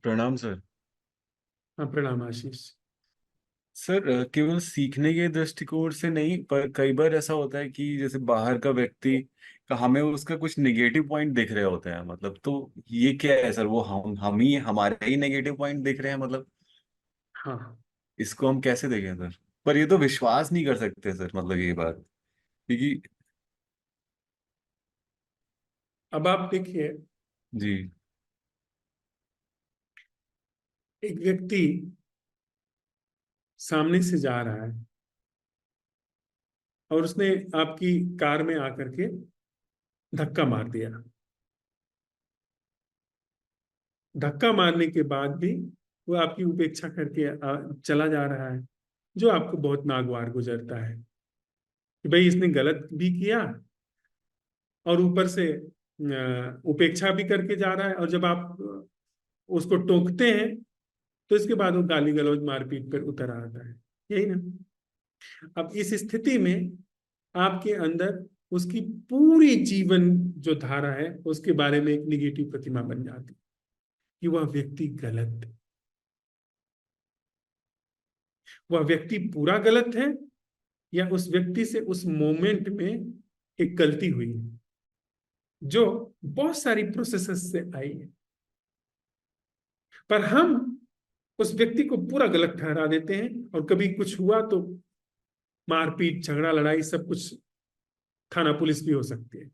प्रणाम सर। हाँ, प्रणाम आशीष। सर केवल सीखने के दृष्टिकोण से नहीं, पर कई बार ऐसा होता है कि जैसे बाहर का व्यक्ति का हमें उसका कुछ नेगेटिव पॉइंट दिख रहे होते हैं, मतलब तो ये क्या है सर? वो हम ही हमारे ही नेगेटिव पॉइंट दिख रहे हैं, मतलब हाँ, इसको हम कैसे देखें सर? पर ये तो विश्वास नहीं कर सकते सर, मतलब ये बात, क्योंकि अब आप देखिए, जी। एक व्यक्ति सामने से जा रहा है और उसने आपकी कार में आकर के धक्का मार दिया। धक्का मारने के बाद भी वो आपकी उपेक्षा करके चला जा रहा है, जो आपको बहुत नागवार गुजरता है कि भाई इसने गलत भी किया और ऊपर से उपेक्षा भी करके जा रहा है। और जब आप उसको टोकते हैं तो इसके बाद वो गाली गलौज मारपीट पर उतर आता है। यही ना। अब इस स्थिति में आपके अंदर उसकी पूरी जीवन जो धारा है उसके बारे में एक निगेटिव प्रतिमा बन जाती है कि वह व्यक्ति गलत है, वह व्यक्ति पूरा गलत है, या उस व्यक्ति से उस मोमेंट में एक गलती हुई है जो बहुत सारी प्रोसेसेस से आई है। पर हम उस व्यक्ति को पूरा गलत ठहरा देते हैं और कभी कुछ हुआ तो मारपीट झगड़ा लड़ाई सब कुछ, थाना पुलिस भी हो सकती है।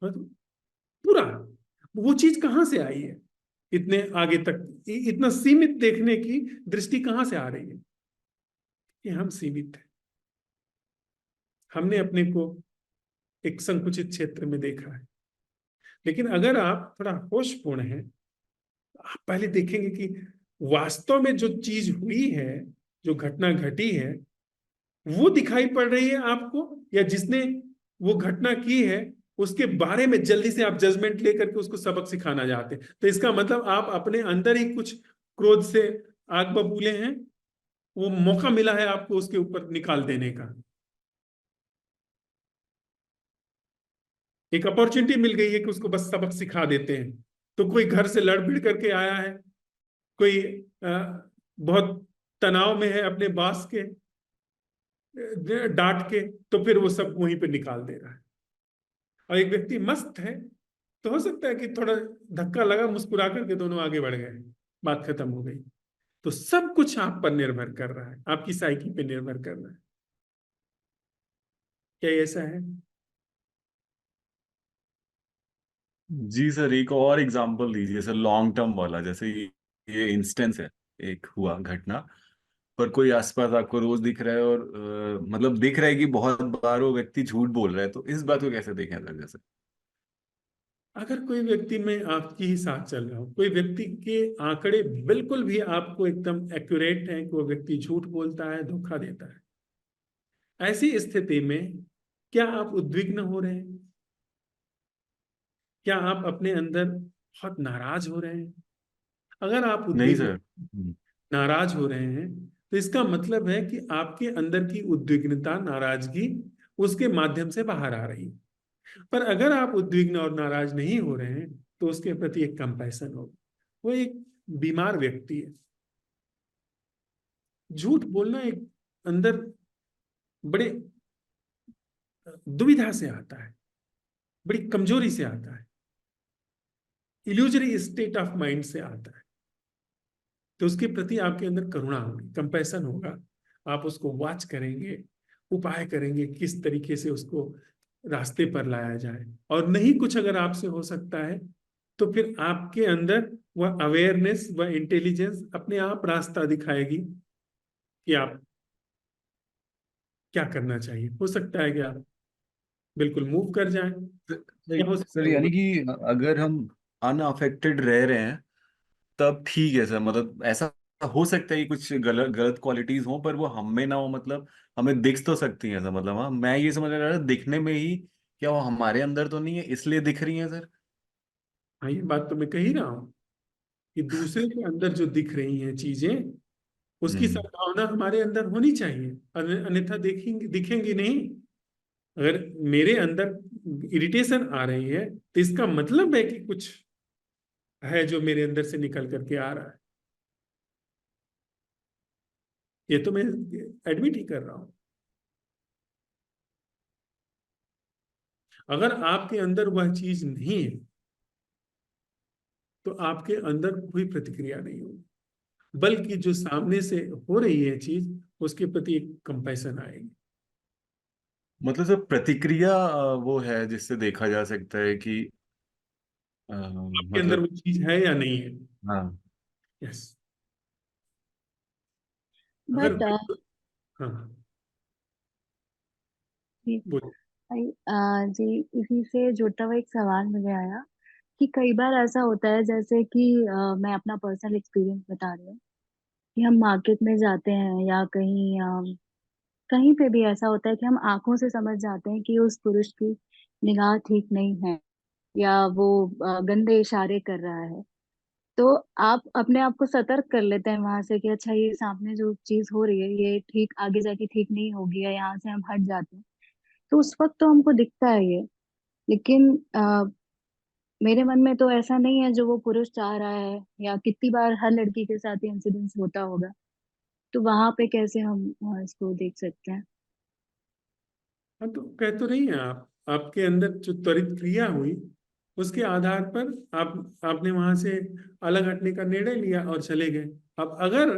मतलब पूरा वो चीज कहां से आई है? इतने आगे तक इतना सीमित देखने की दृष्टि कहां से आ रही है? कि हम सीमित हैं। हमने अपने को एक संकुचित क्षेत्र में देखा है। लेकिन अगर आप थोड़ा होशपूर्ण हैं, आप पहले देखेंगे कि वास्तव में जो चीज हुई है, जो घटना घटी है, वो दिखाई पड़ रही है आपको, या जिसने वो घटना की है उसके बारे में जल्दी से आप जजमेंट लेकर के उसको सबक सिखाना चाहते हैं। तो इसका मतलब आप अपने अंदर ही कुछ क्रोध से आग बबूले हैं। वो मौका मिला है आपको उसके ऊपर निकाल देने का, एक अपॉर्चुनिटी मिल गई है कि उसको बस सबक सिखा देते हैं। तो कोई घर से लड़ भिड़ करके आया है, कोई बहुत तनाव में है अपने बॉस के डांट के, तो फिर वो सब वहीं पे निकाल दे रहा है। और एक व्यक्ति मस्त है तो हो सकता है कि थोड़ा धक्का लगा, मुस्कुरा करके दोनों आगे बढ़ गए, बात खत्म हो गई। तो सब कुछ आप पर निर्भर कर रहा है, आपकी साइकी पे निर्भर कर रहा है। क्या ये ऐसा है? जी सर, एक और एग्जांपल दीजिए सर, लॉन्ग टर्म वाला। जैसे ये इंस्टेंस है, एक हुआ घटना, पर कोई आसपास आपको रोज दिख रहा है और मतलब दिख रहा है कि बहुत बार वो व्यक्ति झूठ बोल रहा है, तो इस बात को कैसे देखें सर? जैसे अगर कोई व्यक्ति में आपकी ही साथ चल रहा हो, कोई व्यक्ति के आंकड़े बिल्कुल भी आपको एकदम एक्यूरेट हैं कि वो व्यक्ति झूठ बोलता है, धोखा देता है, ऐसी स्थिति में क्या आप उद्विग्न हो रहे हैं? क्या आप अपने अंदर बहुत नाराज हो रहे हैं? अगर आप नहीं उद्विग्न सर। नाराज हो रहे हैं तो इसका मतलब है कि आपके अंदर की उद्विग्नता, नाराजगी उसके माध्यम से बाहर आ रही है। पर अगर आप उद्विग्न और नाराज नहीं हो रहे हैं तो उसके प्रति एक कंपैशन होगा। वो एक बीमार व्यक्ति है। झूठ बोलना एक अंदर बड़े दुविधा से आता है, बड़ी कमजोरी से आता है, इल्यूजरी स्टेट ऑफ माइंड से आता है। तो उसके प्रति आपके अंदर करुणा होगी, कंपैशन होगा। आप उसको वॉच करेंगे, उपाय करेंगे किस तरीके से उसको रास्ते पर लाया जाए। और नहीं कुछ अगर आपसे हो सकता है तो फिर आपके अंदर वह अवेयरनेस, वह इंटेलिजेंस अपने आप रास्ता दिखाएगी कि आप क्या करना चाहिए। हो सकता है कि आप बिल्कुल मूव कर जाएं, या हो सकता सर है यानी वो। कि अगर हम अनअफेक्टेड रह रहे हैं तब ठीक है सर, मतलब ऐसा हो सकता है कि कुछ गलत गलत क्वालिटीज हो, पर वो हम में ना हो, मतलब हमें दिख तो सकती हैं सर। मतलब हाँ, मैं ये समझ रहा था दिखने में ही, क्या वो हमारे अंदर तो नहीं है इसलिए दिख रही है सर? हाँ, ये बात तो मैं कह ही रहा हूँ कि दूसरे के अंदर जो दिख रही हैं चीजें, उसकी हम्म। संभावना हमारे अंदर होनी चाहिए। अन्यथा देखेंगे दिखेंगी नहीं। अगर मेरे अंदर इरिटेशन आ रही है तो इसका मतलब है कि कुछ है जो मेरे अंदर से निकल करके आ रहा है। ये तो मैं एडमिट ही कर रहा हूं। अगर आपके अंदर वह चीज नहीं है तो आपके अंदर कोई प्रतिक्रिया नहीं होगी, बल्कि जो सामने से हो रही है चीज उसके प्रति एक कंपैशन आएगी। मतलब सर प्रतिक्रिया वो है जिससे देखा जा सकता है कि आपके अंदर मतलब। वो चीज है या नहीं है। हाँ। यस। अगर बट हाँ, जी बोलिए। जी, इसी से जुड़ता हुआ एक सवाल मुझे आया कि कई बार ऐसा होता है, जैसे कि मैं अपना पर्सनल एक्सपीरियंस बता रही हूँ कि हम मार्केट में जाते हैं या कहीं कहीं पे भी ऐसा होता है कि हम आंखों से समझ जाते हैं कि उस पुरुष की निगाह ठीक नहीं है, या वो गंदे इशारे कर रहा है। तो आप अपने आप को सतर्क कर लेते हैं वहां से कि अच्छा, ये सामने जो चीज हो रही है ये ठीक आगे जाके ठीक नहीं होगी, या यहाँ से हम हट जाते हैं। तो उस वक्त तो हमको दिखता है ये, लेकिन मेरे मन में तो ऐसा नहीं है जो वो पुरुष चाह रहा है, या कितनी बार हर लड़की के साथ ये इंसिडेंस होता होगा। तो वहां पे कैसे हम इसको देख सकते हैं? हाँ, तो कह तो रही हैं आप, आपके अंदर जो त्वरित क्रिया हुई उसके आधार पर आपने वहां से अलग हटने का निर्णय लिया और चले गए। अब अगर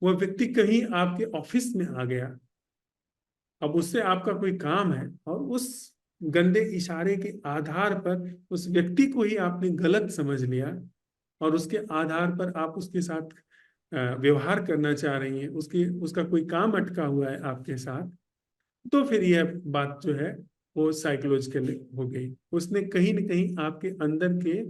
वह व्यक्ति कहीं आपके ऑफिस में आ गया, अब उससे आपका कोई काम है और उस गंदे इशारे के आधार पर उस व्यक्ति को ही आपने गलत समझ लिया और उसके आधार पर आप उसके साथ व्यवहार करना चाह रही हैं, उसकी उसका कोई काम अटका हुआ है आपके साथ, तो फिर यह बात जो है वो साइकोलॉजिकल हो गई। उसने कहीं ना कहीं आपके अंदर के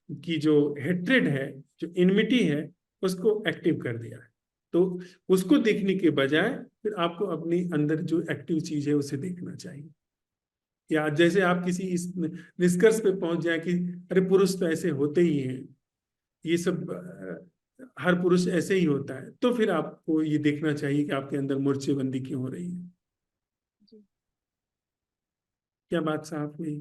की जो हेट्रेड है, जो इनमिटी है, उसको एक्टिव कर दिया है। तो उसको देखने के बजाय फिर आपको अपनी अंदर जो एक्टिव चीज है उसे देखना चाहिए। या जैसे आप किसी इस निष्कर्ष पे पहुंच जाए कि अरे पुरुष तो ऐसे होते ही हैं, ये सब हर पुरुष ऐसे ही होता है, तो फिर आपको ये देखना चाहिए कि आपके अंदर मोर्चेबंदी क्यों हो रही है। जी। क्या बात साफ हुई?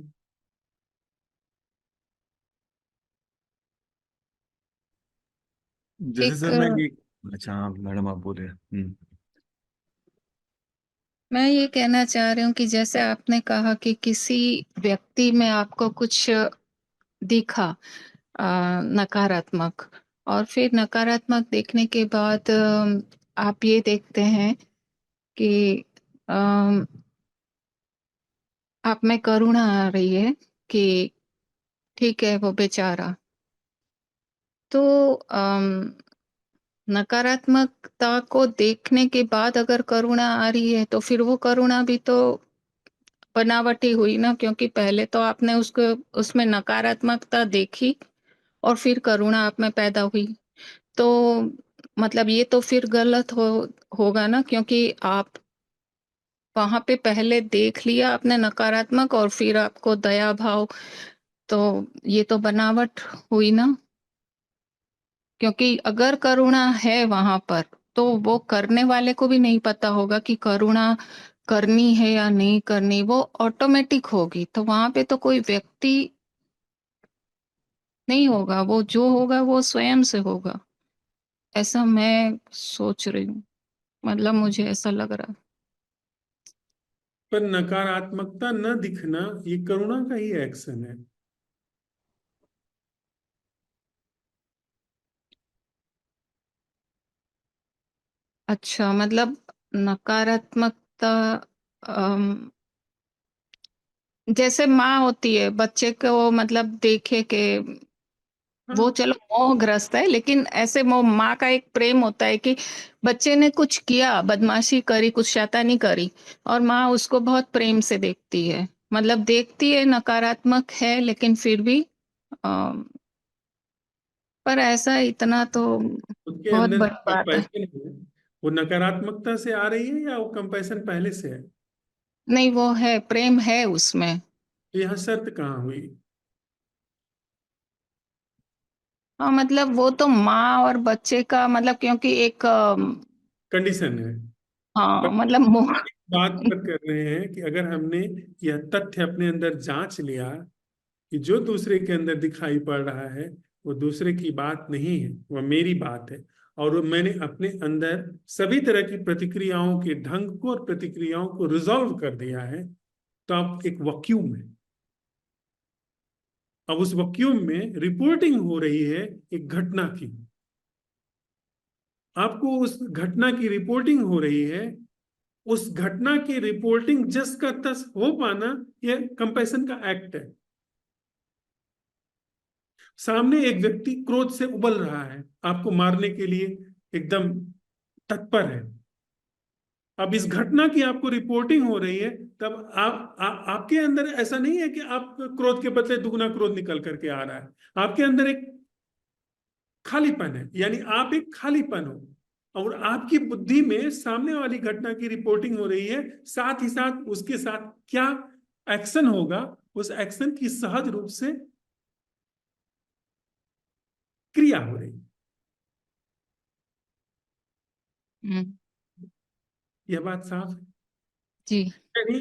जैसे एक सर मैं ये। अच्छा हाँ मैडम आप बोले। मैं ये कहना चाह रही हूँ कि जैसे आपने कहा कि किसी व्यक्ति में आपको कुछ दिखा नकारात्मक, और फिर नकारात्मक देखने के बाद आप ये देखते हैं कि अम, आप में करुणा आ रही है कि ठीक है वो बेचारा। तो नकारात्मकता को देखने के बाद अगर करुणा आ रही है तो फिर वो करुणा भी तो बनावटी हुई ना, क्योंकि पहले तो आपने उसको उसमें नकारात्मकता देखी और फिर करुणा आप में पैदा हुई। तो मतलब ये तो फिर गलत होगा ना, क्योंकि आप वहां पे पहले देख लिया आपने नकारात्मक और फिर आपको दया भाव, तो ये तो बनावट हुई ना। क्योंकि अगर करुणा है वहां पर तो वो करने वाले को भी नहीं पता होगा कि करुणा करनी है या नहीं करनी, वो ऑटोमेटिक होगी। तो वहां पे तो कोई व्यक्ति नहीं होगा, वो जो होगा वो स्वयं से होगा। ऐसा मैं सोच रही हूँ, मतलब मुझे ऐसा लग रहा है। पर नकारात्मकता न दिखना ये करुणा का ही एक्शन है। अच्छा, मतलब नकारात्मकता अम, जैसे माँ होती है बच्चे को मतलब देखे के वो हाँ, चलो मोहग्रस्त है, लेकिन ऐसे मोह माँ का एक प्रेम होता है कि बच्चे ने कुछ किया, बदमाशी करी, कुछ शैतानी करी, और माँ उसको बहुत प्रेम से देखती है। मतलब देखती है नकारात्मक है लेकिन फिर भी अम, पर ऐसा इतना तो उसके बहुत अंदर बड़ी बात है। कंपैशन है, वो नकारात्मकता से आ रही है या वो कंपैशन पहले से है? नहीं, वो है, प्रेम है उसमें। तो यहाँ शर्त कहाँ हुई? हाँ, मतलब वो तो माँ और बच्चे का मतलब, क्योंकि एक कंडीशन है। पर हाँ मतलब मोह। इस बात पर कर रहे हैं कि अगर हमने यह तथ्य अपने अंदर जांच लिया कि जो दूसरे के अंदर दिखाई पड़ रहा है वो दूसरे की बात नहीं है, वह मेरी बात है। और मैंने अपने अंदर सभी तरह की प्रतिक्रियाओं के ढंग को और प्रतिक्रियाओं को रिजॉल्व कर दिया है। तो आप एक वैक्यूम है। अब उस वैक्यूम में रिपोर्टिंग हो रही है एक घटना की, आपको उस घटना की रिपोर्टिंग हो रही है। उस घटना की रिपोर्टिंग जस का तस हो पाना, यह कंपैशन का एक्ट है। सामने एक व्यक्ति क्रोध से उबल रहा है, आपको मारने के लिए एकदम तत्पर है। अब इस घटना की आपको रिपोर्टिंग हो रही है, तब आपके अंदर ऐसा नहीं है कि आप क्रोध के बदले दुगना क्रोध निकल करके आ रहा है। आपके अंदर एक खालीपन है, यानी आप एक खालीपन हो, और आपकी बुद्धि में सामने वाली घटना की रिपोर्टिंग हो रही है, साथ ही साथ उसके साथ क्या एक्शन होगा, उस एक्शन की सहज रूप से क्रिया हो रही है। हम्म, यह बात साफ है। जी। यानी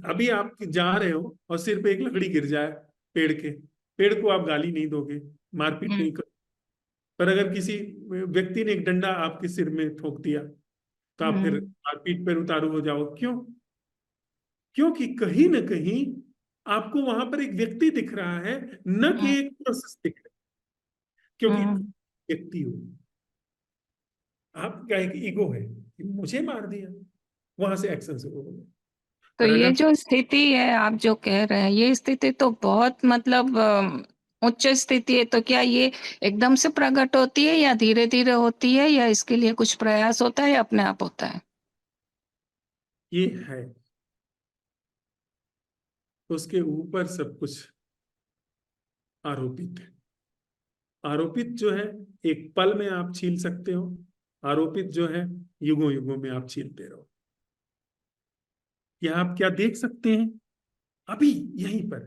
अभी आप जा रहे हो और सिर पे एक लकड़ी गिर जाए पेड़ के, पेड़ को आप गाली नहीं दोगे, मारपीट हम्म, नहीं कर, पर अगर किसी व्यक्ति ने एक डंडा आपके सिर में ठोक दिया, तो आप फिर हम्म, मारपीट पर उतारू हो जाओ। क्यों? क्योंकि कहीं ना कहीं आपको वहां पर एक व्यक्ति दिख रहा है, न कि हम्म, एक प्रोसेस दिख रहा है। क्योंकि आप हम्म। व्यक्ति हो, आपका एक ईगो है कि मुझे मार दिया, वहां से एक्शन शुरू हो गया। तो पर ये अगर जो स्थिति है आप जो कह रहे हैं, ये स्थिति तो बहुत मतलब उच्च स्थिति है। तो क्या ये एकदम से प्रकट होती है या धीरे धीरे होती है, या इसके लिए कुछ प्रयास होता है या अपने आप होता है? ये है, उसके ऊपर सब कुछ आरोपित है। आरोपित जो है एक पल में आप छील सकते हो, आरोपित जो है युगों युगों में आप छीलते रहो। यह आप क्या देख सकते हैं अभी यहीं पर,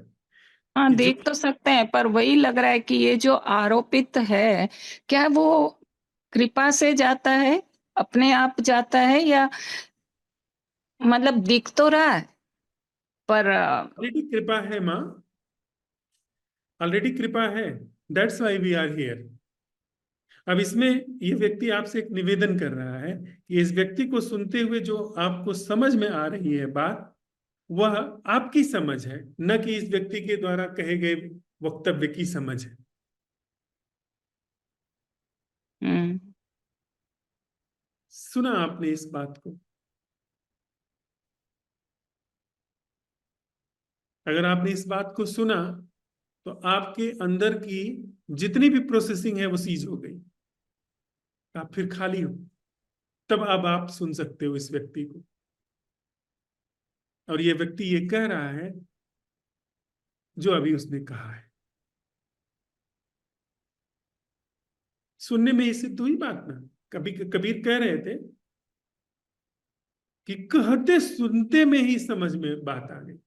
हाँ, कि जो देख तो सकते हैं, पर वही लग रहा है कि ये जो आरोपित है, क्या वो कृपा से जाता है, अपने आप जाता है, या मतलब दिख तो रहा है पर ऑलरेडी कृपा है माँ, ऑलरेडी कृपा है। That's why we are here. अब इसमें ये व्यक्ति आपसे एक निवेदन कर रहा है कि इस व्यक्ति को सुनते हुए जो आपको समझ में आ रही है बात, वह आपकी समझ है, न कि इस व्यक्ति के द्वारा कहे गए वक्तव्य की समझ है। हम्म, सुना आपने इस बात को? अगर आपने इस बात को सुना, तो आपके अंदर की जितनी भी प्रोसेसिंग है वो सीज हो गई, आप फिर खाली हो। तब अब आप सुन सकते हो इस व्यक्ति को, और ये व्यक्ति ये कह रहा है जो अभी उसने कहा है। सुनने में इससे तो ही बात ना, कभी कबीर कह रहे थे कि कहते सुनते में ही समझ में बात आ गई।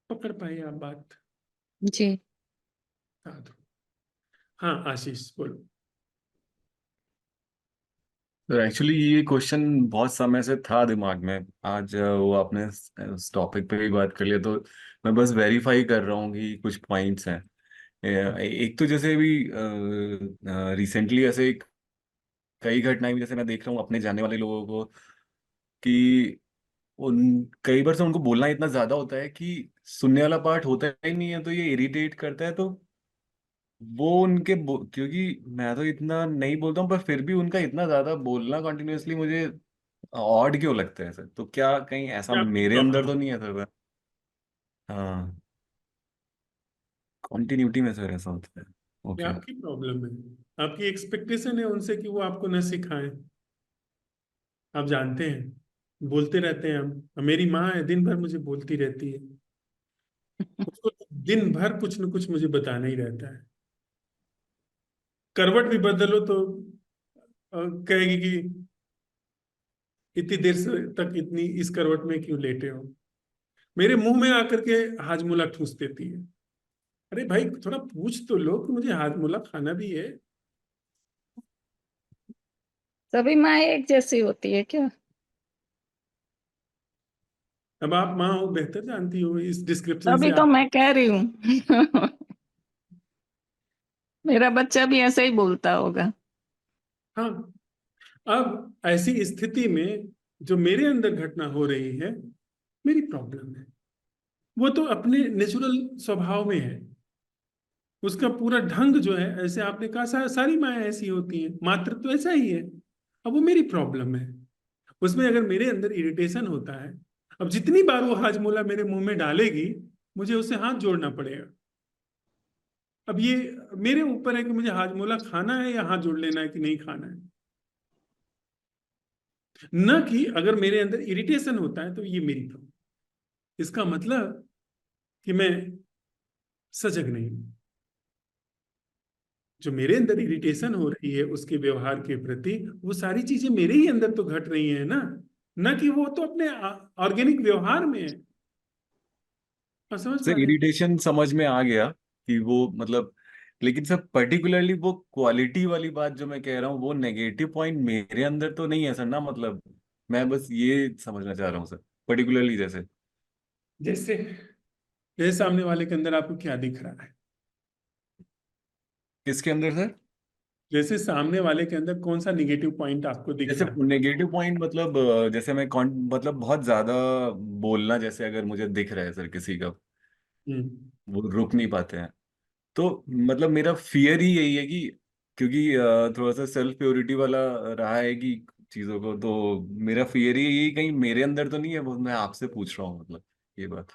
पकड़ पाए आप बात? जी। साधु। हाँ आशीष बोलो। तो एक्चुअली ये क्वेश्चन बहुत समय से था दिमाग में। आज वो आपने उस टॉपिक पे भी बात कर लिया, तो मैं बस वेरीफाई कर रहा हूँ कि कुछ पॉइंट्स हैं। एक तो जैसे भी रिसेंटली ऐसे कई घटनाएं भी जैसे मैं देख रहा हूँ अपने जानने वाले लोगों को, कि उन कई बार से उनको बोलना इतना ज्यादा होता है कि सुनने वाला पार्ट होता ही नहीं है, तो ये इरिटेट करता है। तो वो क्योंकि मैं तो इतना नहीं बोलता हूँ, पर फिर भी उनका इतना ज्यादा बोलना कंटिन्यूअसली मुझे ऑड क्यों लगता है सर? तो क्या कहीं ऐसा ये आपकी मेरे अंदर प्रॉब्लम तो है। नहीं है सर? हाँ, कॉन्टिन्यूटी में सर ऐसा होता है। ये ओके। आपकी प्रॉब्लम है, आपकी एक्सपेक्टेशन है उनसे कि वो आपको न सिखाएं। आप जानते हैं, बोलते रहते हैं हम, मेरी माँ है दिन भर मुझे बोलती रहती है, उसको दिन भर कुछ न कुछ मुझे बताना ही रहता है। करवट भी बदलो तो कहेगी कि इतनी देर से तक इतनी इस करवट में क्यों लेटे हो। मेरे मुंह में आकर के हाजमोला ठूस देती है। अरे भाई थोड़ा पूछ तो लो कि मुझे हाजमोला खाना भी है। सभी माँ एक जैसी होती है क्या? अब आप माँ हो, बेहतर जानती हो इस डिस्क्रिप्शन अभी से तो आप। मैं कह रही हूँ मेरा बच्चा भी ऐसा ही बोलता होगा। हाँ, अब ऐसी स्थिति में जो मेरे अंदर घटना हो रही है मेरी प्रॉब्लम है। वो तो अपने नेचुरल स्वभाव में है, उसका पूरा ढंग जो है, ऐसे आपने कहा सारी माएँ ऐसी होती हैं, मात्र तो ऐसा ही है। अब वो मेरी प्रॉब्लम है, उसमें अगर मेरे अंदर इरिटेशन होता है, अब जितनी बार वो हाजमोला मेरे मुंह में डालेगी मुझे उससे हाथ जोड़ना पड़ेगा। अब ये मेरे ऊपर है कि मुझे हाजमोला खाना है या हाथ जोड़ लेना है कि नहीं खाना है। न कि अगर मेरे अंदर इरिटेशन होता है तो ये मेरी प्रॉब्लम। इसका मतलब कि मैं सजग नहीं हूं। जो मेरे अंदर इरिटेशन हो रही है उसके व्यवहार के प्रति, वो सारी चीजें मेरे ही अंदर तो घट रही है ना, न कि वो तो अपने ऑर्गेनिक व्यवहार में है। आप समझ सर पा रहे हैं? इरिटेशन समझ में आ गया कि वो मतलब, लेकिन सर पर्टिकुलरली वो क्वालिटी वाली बात जो मैं कह रहा हूँ वो नेगेटिव पॉइंट मेरे अंदर तो नहीं है सर ना, मतलब मैं बस ये समझना चाह रहा हूँ सर, पर्टिकुलरली जैसे। जैसे जैसे सामने वाले के अंदर आपको क्या दिख रहा है? किसके अंदर सर? जैसे सामने वाले के अंदर कौन सा निगेटिव पॉइंट आपको दिख जैसे रहा है? नेगेटिव पॉइंट मतलब जैसे मैं मतलब बहुत ज्यादा बोलना, जैसे अगर मुझे दिख रहा है सर किसी का, हम्म। वो रुक नहीं पाते हैं, तो मतलब मेरा फियर ही यही है कि क्योंकि थोड़ा सा सेल्फ प्योरिटी वाला रहा है कि चीजों को, तो मेरा फियर ही यही कहीं मेरे अंदर तो नहीं है, वो मैं आपसे पूछ रहा हूँ मतलब ये बात।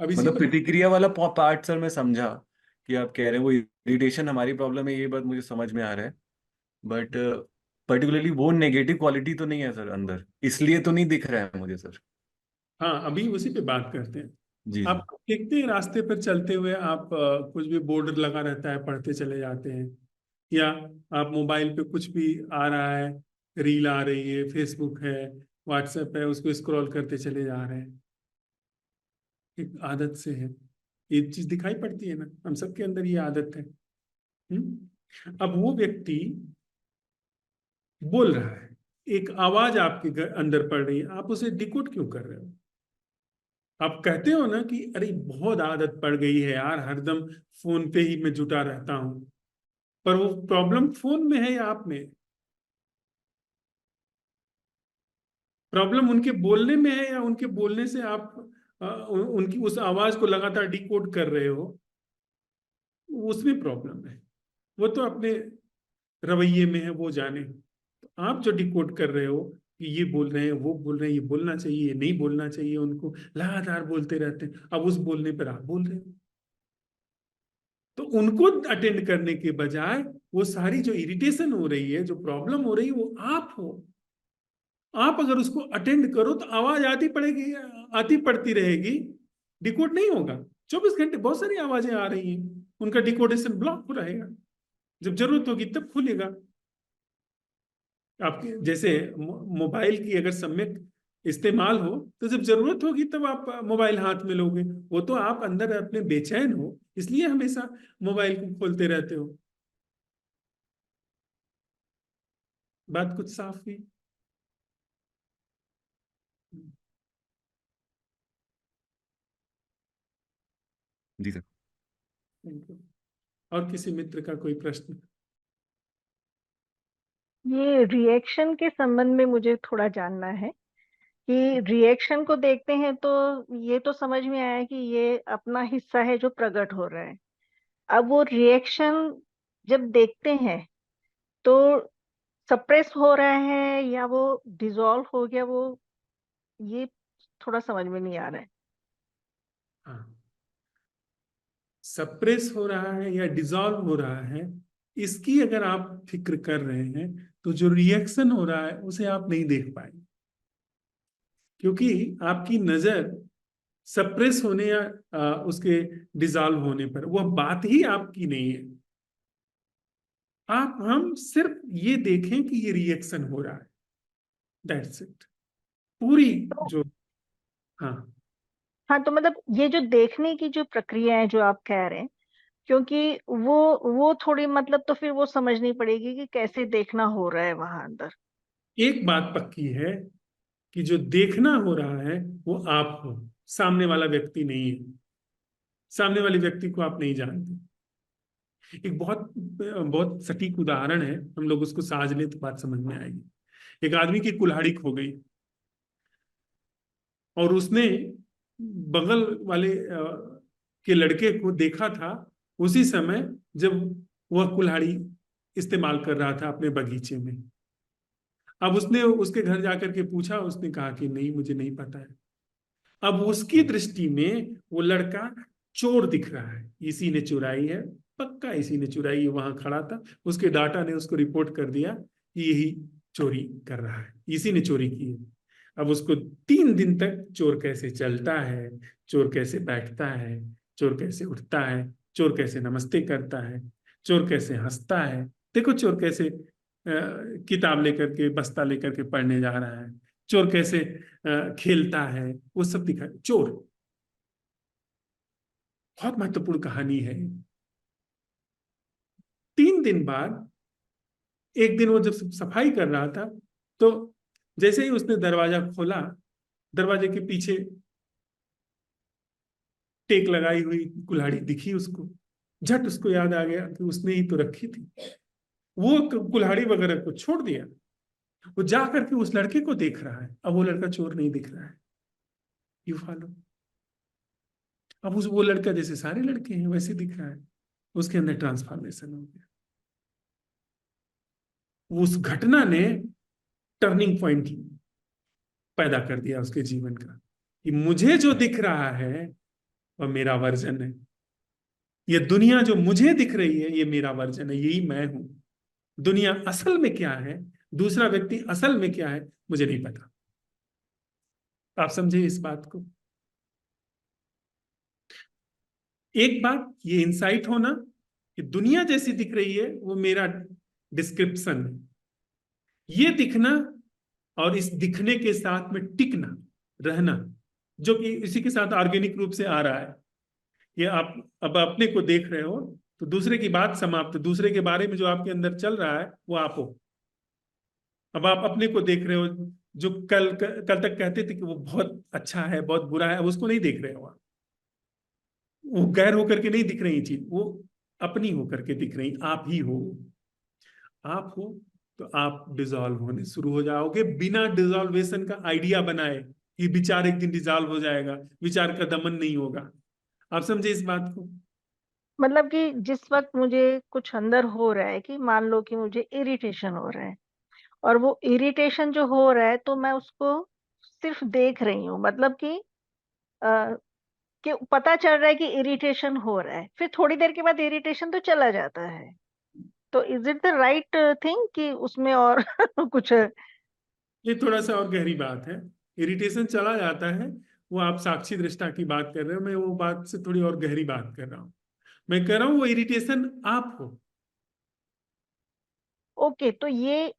अब इसी मतलब पर प्रतिक्रिया वाला पार्ट सर मैं समझा कि आप कह रहे हैं वो इरिटेशन हमारी प्रॉब्लम है, ये बात मुझे समझ में आ रहा है, बट पर्टिकुलरली वो नेगेटिव क्वालिटी तो नहीं है सर अंदर, इसलिए तो नहीं दिख रहा है मुझे सर। हाँ, अभी उसी पे बात करते हैं। जी जी। आप देखते हैं रास्ते पर चलते हुए आप कुछ भी बोर्ड लगा रहता है पढ़ते चले जाते हैं, या आप मोबाइल पे कुछ भी आ रहा है, रील आ रही है, फेसबुक है, व्हाट्सएप है, उसको स्क्रॉल करते चले जा रहे हैं। एक आदत से है, ये चीज दिखाई पड़ती है ना, हम सबके अंदर ये आदत है। अब वो व्यक्ति बोल रहा है, एक आवाज आपके अंदर पड़ रही है, आप उसे डिकोड क्यों कर रहे हो? आप कहते हो ना कि अरे बहुत आदत पड़ गई है यार, हरदम फोन पे ही मैं जुटा रहता हूं। पर वो प्रॉब्लम फोन में है या आप में? प्रॉब्लम उनके बोलने में है या उनके बोलने से आप उनकी उस आवाज को लगातार डिकोड कर रहे हो? उसमें प्रॉब्लम है। वो तो अपने रवैये में है, वो जाने। तो आप जो डिकोड कर रहे हो कि ये बोल रहे हैं, वो बोल रहे हैं, ये बोलना चाहिए, ये नहीं बोलना चाहिए, उनको लगातार बोलते रहते हैं, अब उस बोलने पर आप बोल रहे हो। तो उनको अटेंड करने के बजाय वो सारी जो इरिटेशन हो रही है, जो प्रॉब्लम हो रही है, वो आप हो। आप अगर उसको अटेंड करो तो आवाज आती पड़ेगी, आती पड़ती रहेगी, डिकोड नहीं होगा। 24 घंटे बहुत सारी आवाजें आ रही हैं, उनका डिकोडेशन ब्लॉक हो रहेगा। जब जरूरत होगी तब खुलेगा। आपके जैसे मोबाइल की अगर सम्यक इस्तेमाल हो तो जब जरूरत होगी तब आप मोबाइल हाथ में लोगे। वो तो आप अंदर अपने बेचैन हो, इसलिए हमेशा मोबाइल को खोलते रहते हो। बात कुछ साफ हुई? जी सर। और किसी मित्र का कोई प्रश्न? ये रिएक्शन के संबंध में मुझे थोड़ा जानना है कि रिएक्शन को देखते हैं तो ये तो समझ में आया कि ये अपना हिस्सा है जो प्रकट हो रहा है। अब वो रिएक्शन जब देखते हैं तो सप्रेस हो रहा है या वो डिसॉल्व हो गया, वो ये थोड़ा समझ में नहीं आ रहा है। हाँ, सप्रेस हो रहा है या डिसॉल्व हो रहा है, इसकी अगर आप फिक्र कर रहे हैं तो जो रिएक्शन हो रहा है उसे आप नहीं देख पाएंगे, क्योंकि आपकी नजर सप्रेस होने या उसके डिसॉल्व होने पर, वह बात ही आपकी नहीं है। आप हम सिर्फ ये देखें कि ये रिएक्शन हो रहा है, दैट्स इट। पूरी तो जो, हाँ, हाँ, तो मतलब ये जो देखने की जो प्रक्रिया है जो आप कह रहे हैं, क्योंकि वो थोड़ी मतलब तो फिर वो समझनी पड़ेगी कि कैसे देखना हो रहा है वहां अंदर। एक बात पक्की है कि जो देखना हो रहा है वो आप हो, सामने वाला व्यक्ति नहीं है। सामने वाले व्यक्ति को आप नहीं जानते। एक बहुत बहुत सटीक उदाहरण है, हम लोग उसको साझ ले तो बात समझ में आएगी। एक आदमी की कुल्हाड़ी खो गई और उसने बगल वाले के लड़के को देखा था उसी समय जब वह कुल्हाड़ी इस्तेमाल कर रहा था अपने बगीचे में। अब उसने उसके घर जाकर के पूछा, उसने कहा कि नहीं, मुझे नहीं पता है। अब उसकी दृष्टि में वो लड़का चोर दिख रहा है, इसी ने चुराई है, पक्का इसी ने चुराई है। वहां खड़ा था, उसके डाटा ने उसको रिपोर्ट कर दिया कि यही चोरी कर रहा है, इसी ने चोरी की है। अब उसको 3 दिन तक चोर कैसे चलता है, चोर कैसे बैठता है, चोर कैसे उठता है, चोर कैसे नमस्ते करता है, चोर कैसे हंसता है, देखो चोर कैसे किताब लेकर के बस्ता लेकर के पढ़ने जा रहा है, चोर कैसे खेलता है, वो सब दिखा। चोर बहुत महत्वपूर्ण कहानी है। 3 दिन बाद एक दिन वो जब सफाई कर रहा था तो जैसे ही उसने दरवाजा खोला, दरवाजे के पीछे टेक लगाई हुई कुल्हाड़ी दिखी उसको। झट उसको याद आ गया कि उसने ही तो रखी थी। वो कुल्हाड़ी वगैरह को छोड़ दिया, वो जा करके उस लड़के को देख रहा है। अब वो लड़का चोर नहीं दिख रहा है। You follow? अब उस वो लड़का जैसे सारे लड़के हैं वैसे दिख रहा है। उसके अंदर ट्रांसफॉर्मेशन हो गया। उस घटना ने टर्निंग पॉइंट पैदा कर दिया उसके जीवन का, कि मुझे जो दिख रहा है वह मेरा वर्जन है। ये दुनिया जो मुझे दिख रही है ये मेरा वर्जन है, यही मैं हूं। दुनिया असल में क्या है, दूसरा व्यक्ति असल में क्या है, मुझे नहीं पता। आप समझे इस बात को? एक बात ये इंसाइट होना कि दुनिया जैसी दिख रही है वो मेरा डिस्क्रिप्शन है, ये दिखना और इस दिखने के साथ में टिकना रहना, जो कि इसी के साथ ऑर्गेनिक रूप से आ रहा है। ये आप अब अपने को देख रहे हो तो दूसरे की बात समाप्त, दूसरे के बारे में जो आपके अंदर चल रहा है वो आप हो। अब आप अपने को देख रहे हो, जो कल तक कहते थे कि वो बहुत अच्छा है बहुत बुरा है, अब उसको नहीं देख रहे हो आप। वो गैर होकर के नहीं दिख रही चीज, वो अपनी होकर के दिख रही, आप ही हो। आप हो तो आप डिजॉल्व होने शुरू हो जाओगे बिना डिजॉल्वेशन का आइडिया बनाए कि विचार एक दिन डिजॉल्व हो जाएगा, विचार का दमन नहीं होगा। आप समझे इस बात को? मतलब कि जिस वक़्त मुझे कुछ अंदर हो रहा है, कि मान लो कि मुझे इरिटेशन हो रहा है, और वो इरिटेशन जो हो रहा है तो मैं उसको सिर्फ़ देख रही हूँ। मतलब अ, कि पता चल रहा है कि इरिटेशन हो रहा है, फिर थोड़ी देर के बाद इरिटेशन तो चला जाता है। तो is it the right thing कि उसमें और कुछ? ये थोड़ा सा और गहरी बात है। इरिटेशन चला जाता है, वो आप साक्षी दृष्टा की बात कर रहे हो, मैं वो बात से थोड़ी और गहरी बात कर रहा हूँ। मैं कह रहा हूँ वो इरिटेशन आप हो। ओके, तो ये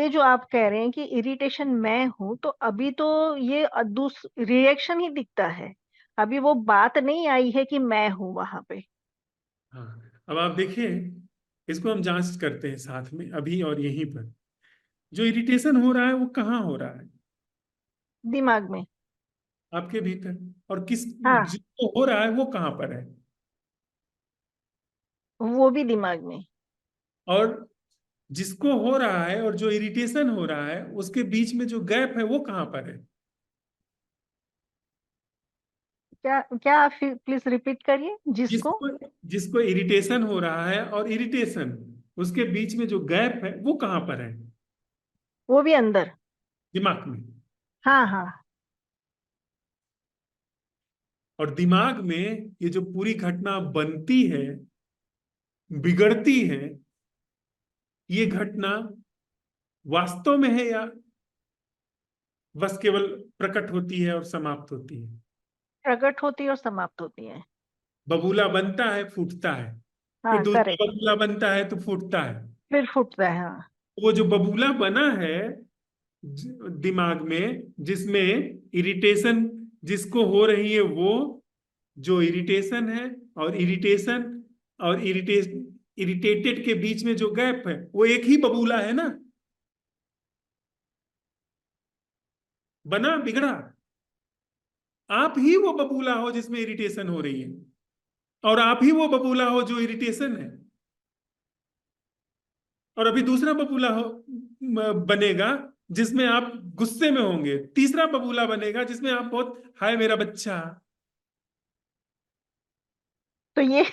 जो आप कह रहे हैं कि इरिटेशन मैं हूँ, तो अभी तो ये रिएक्शन ही दिखता है। अभी वो बात नहीं आई है कि मैं हूँ वहां पे। हाँ, अब आप देखिए, इसको हम जांच करते हैं साथ में अभी और यहीं पर। जो इरिटेशन हो रहा है वो कहाँ हो रहा है? दिमाग में। आपके भीतर। और किस हाँ, जिसको हो रहा है वो कहाँ पर है? वो भी दिमाग में। और जिसको हो रहा है और जो इरिटेशन हो रहा है उसके बीच में जो गैप है वो कहाँ पर है? क्या क्या आप प्लीज रिपीट करिए। जिसको? जिसको जिसको इरिटेशन हो रहा है और इरिटेशन, उसके बीच में जो गैप है वो कहाँ पर है? वो भी अंदर। दिमाग में। हाँ हाँ। और दिमाग में ये जो पूरी घटना बनती है, बिगड़ती है, ये घटना वास्तव में है या बस केवल प्रकट होती है और समाप्त होती है? प्रकट होती है और समाप्त होती है। बबूला बनता है, फूटता है, फिर हाँ, दूसरा करेक्ट। बबूला बनता है तो फूटता है। फिर फूटता है, हाँ। वो जो बबूला बना है दिमाग में, जिसमें इरिटेशन जिसको हो रही है, वो जो इरिटेशन है और इरिटेटेड के बीच में जो गैप है वो एक ही बबूला है ना। बना बिगड़ा, आप ही वो बबूला हो जिसमें इरिटेशन हो रही है, और आप ही वो बबूला हो जो इरिटेशन है, और अभी दूसरा बबूला हो बनेगा जिसमें आप गुस्से में होंगे, तीसरा बबूला बनेगा जिसमें आप बहुत हाय मेरा बच्चा। तो ये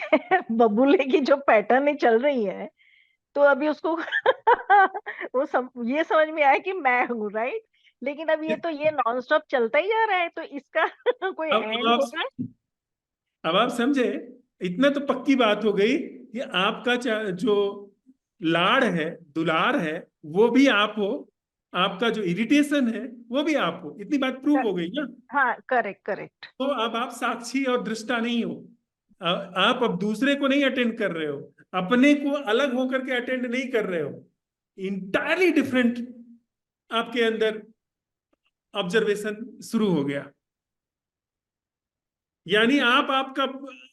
बबूले की जो पैटर्न चल रही है, तो अभी उसको ये समझ में आया कि मैं हूँ, राइट। लेकिन अब ये नॉन स्टॉप चलता ही जा रहा है, तो इसका कोई अब एंड होगा? आप समझे, इतना तो पक्की बात हो गई कि आपका जो लाड़ है, दुलार है, वो भी आप हो, आपका जो इरिटेशन है वो भी आप हो, इतनी बात प्रूव हो गई ना। हाँ, करेक्ट करेक्ट। तो अब आप साक्षी और दृष्टा नहीं हो, आप अब दूसरे को नहीं अटेंड कर रहे हो, अपने को अलग होकर के अटेंड नहीं कर रहे हो, इंटायरली डिफरेंट आपके अंदर ऑब्जर्वेशन शुरू हो गया। यानी आप आपका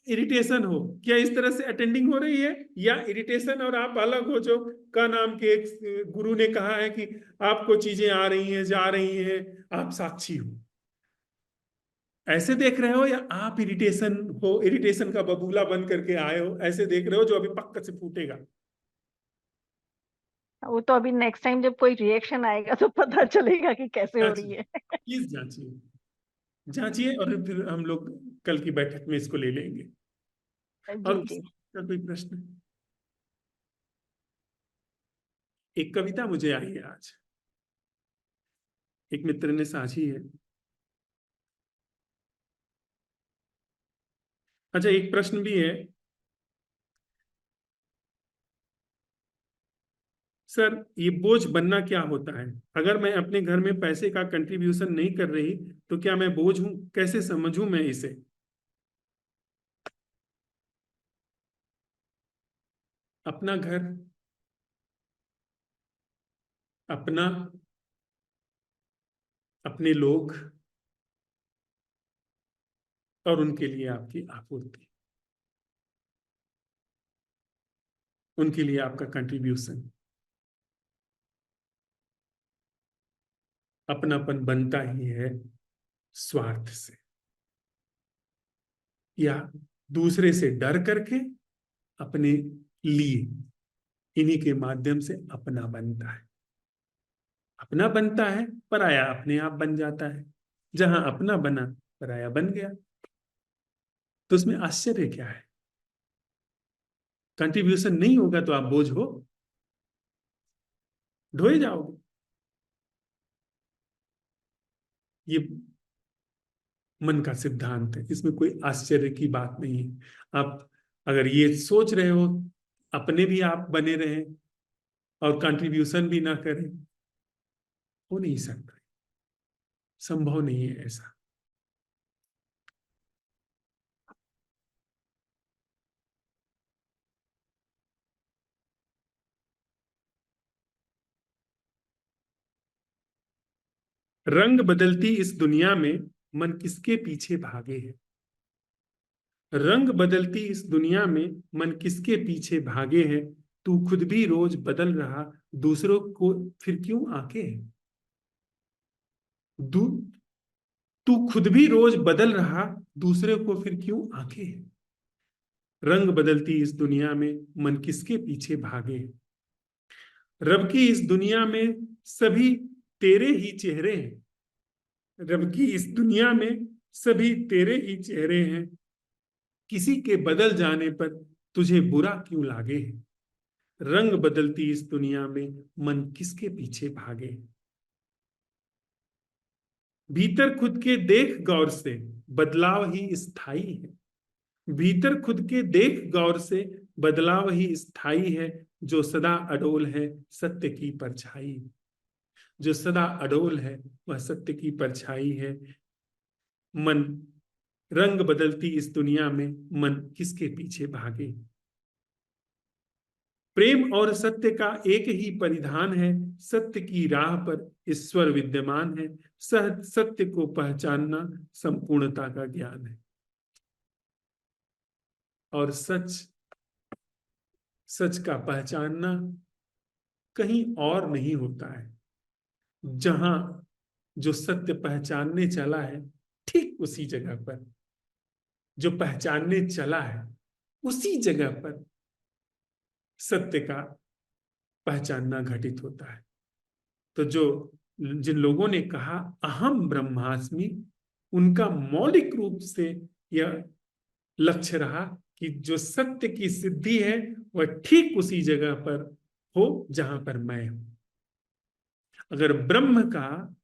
इरिटेशन हो, क्या इस तरह से अटेंडिंग हो रही है, या इरिटेशन और आप अलग हो, जो का नाम के एक गुरु ने कहा है कि आपको चीजें आ रही हैं जा रही हैं, आप साक्षी हो, ऐसे देख रहे हो, या आप इरिटेशन हो, इरिटेशन का बबूला बन करके आए हो, ऐसे देख रहे हो जो अभी पक्का से फूटेगा। वो तो अभी नेक्स्ट टाइम जब कोई रिएक्शन आएगा तो पता चलेगा कि कैसे हो रही जांचिए, है। प्लीज जांचिए, जांचिए, और फिर हम लोग कल की बैठक में इसको ले लेंगे। और जी जी। किसी का कोई प्रश्न? एक कविता मुझे आई है आज, एक मित्र ने साझी है। अच्छा, एक प्रश्न भी है, सर ये बोझ बनना क्या होता है? अगर मैं अपने घर में पैसे का कंट्रीब्यूशन नहीं कर रही तो क्या मैं बोझ हूं? कैसे समझूं मैं इसे? अपना घर, अपना, अपने लोग, और उनके लिए आपकी आपूर्ति, उनके लिए आपका कंट्रीब्यूशन। अपनापन बनता ही है स्वार्थ से, या दूसरे से डर करके अपने लिए, इन्हीं के माध्यम से अपना बनता है। अपना बनता है, पराया अपने आप बन जाता है। जहां अपना बना, पराया बन गया। तो उसमें आश्चर्य क्या है? कंट्रीब्यूशन नहीं होगा तो आप बोझ हो, ढोए जाओगे। ये मन का सिद्धांत है, इसमें कोई आश्चर्य की बात नहीं है। आप अगर ये सोच रहे हो अपने भी आप बने रहें और कंट्रीब्यूशन भी ना करें, हो नहीं सकता, संभव नहीं है ऐसा। रंग बदलती इस दुनिया में मन किसके पीछे भागे है? रंग बदलती इस दुनिया में मन किसके पीछे भागे है? तू खुद भी रोज बदल रहा, दूसरों को फिर क्यों आके है? दू तू खुद भी रोज बदल रहा, दूसरे को फिर क्यों आके है? रंग बदलती इस दुनिया में मन किसके पीछे भागे है? रब की इस दुनिया में सभी तेरे ही चेहरे हैं। रब की इस दुनिया में सभी तेरे ही चेहरे हैं। किसी के बदल जाने पर तुझे बुरा क्यों लागे? रंग बदलती इस दुनिया में मन किसके पीछे भागे? भीतर खुद के देख गौर से, बदलाव ही स्थायी है। भीतर खुद के देख गौर से, बदलाव ही स्थायी है। जो सदा अडोल है, सत्य की परछाई। जो सदा अडोल है, वह सत्य की परछाई है। मन, रंग बदलती इस दुनिया में मन किसके पीछे भागे? प्रेम और सत्य का एक ही परिधान है। सत्य की राह पर ईश्वर विद्यमान है। सत्य को पहचानना संपूर्णता का ज्ञान है। और सच का पहचानना कहीं और नहीं होता है। जहां जो सत्य पहचानने चला है ठीक उसी जगह पर, जो पहचानने चला है उसी जगह पर सत्य का पहचानना घटित होता है। तो जिन लोगों ने कहा अहम ब्रह्मास्मि, उनका मौलिक रूप से यह लक्ष्य रहा कि जो सत्य की सिद्धि है वह ठीक उसी जगह पर हो जहां पर मैं हूं। अगर ब्रह्म का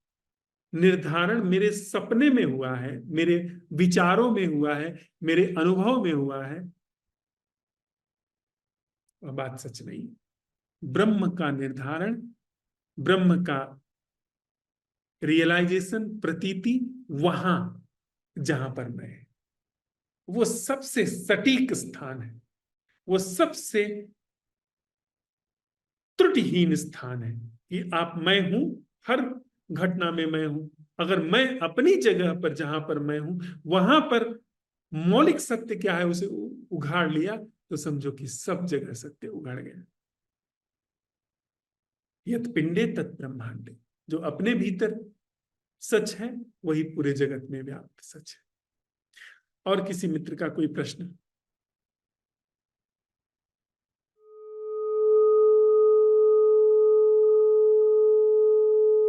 निर्धारण मेरे सपने में हुआ है, मेरे विचारों में हुआ है, मेरे अनुभव में हुआ है, वह बात सच नहीं। ब्रह्म का निर्धारण, ब्रह्म का रियलाइजेशन, प्रतीति वहां जहां पर मैं है, वो सबसे सटीक स्थान है, वो सबसे त्रुटिहीन स्थान है कि आप मैं हूं, हर घटना में मैं हूं। अगर मैं अपनी जगह पर जहां पर मैं हूं वहां पर मौलिक सत्य क्या है उसे उघाड़ लिया तो समझो कि सब जगह सत्य उघाड़ गया। यत पिंडे तत् ब्रह्मांडे, जो अपने भीतर सच है वही पूरे जगत में व्याप्त सच है। और किसी मित्र का कोई प्रश्न?